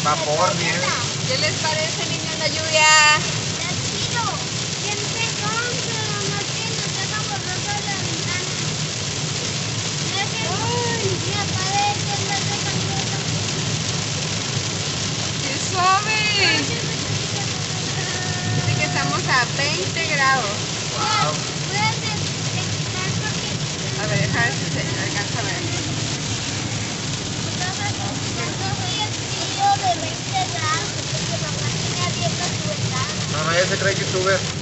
Vapor, nieve. ¿Qué les parece, niños, la lluvia? ¡Qué suave! Dice que estamos a 20 grados. Wow. A ver, deja ver si se alcanza a ver. Mamá ya se cree youtuber.